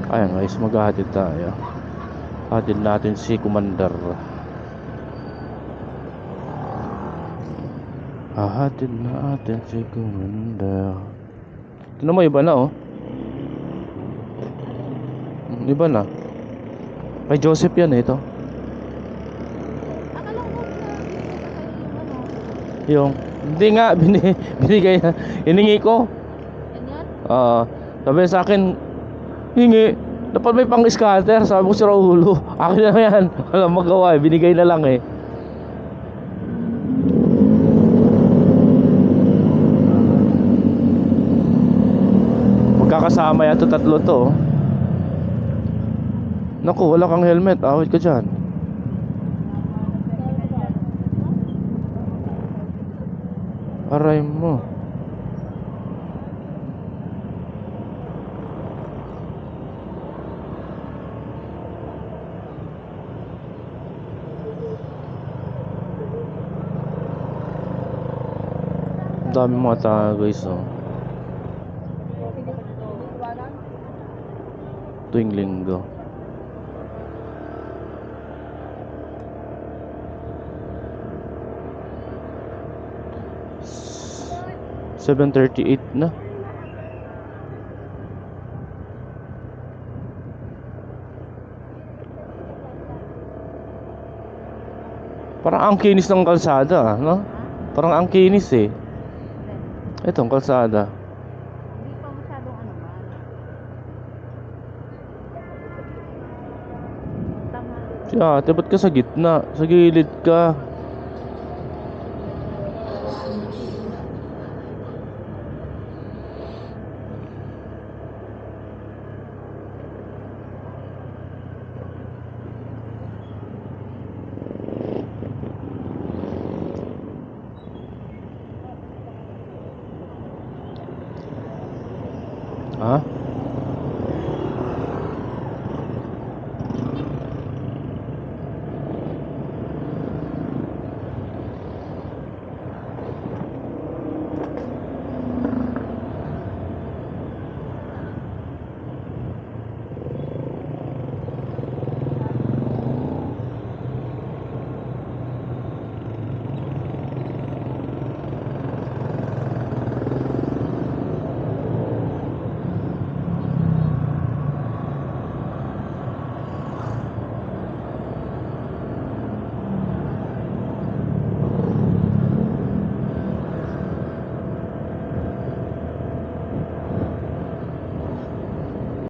Ayan guys, maghahatid tayo. Hatid natin si Commander. Hahatid natin si Commander. Tignan mo, iba na oh. Iba na. Kay Joseph yan ito. Akala ko na Yung hindi nga binigay na. Hiningi ko. ganyan. Sabi sa akin, hingi. Dapat may pang scatter. Sabi ko si Raulo, akin na yan. Walang magawa eh. Binigay na lang eh. Magkakasama yata tatlo to. Naku, wala kang helmet. Awit ka dyan. Aray mo. Ang dami mga tao guys oh. Tuwing linggo. Seven 38 na. Parang ang kinis ng kalsada, no? Parang ang kinis eh. Itong kalsada. Hindi pa masyadong ano man. Tama. Si ate, ba't ka sa gitna? Sa gilid ka. Ha?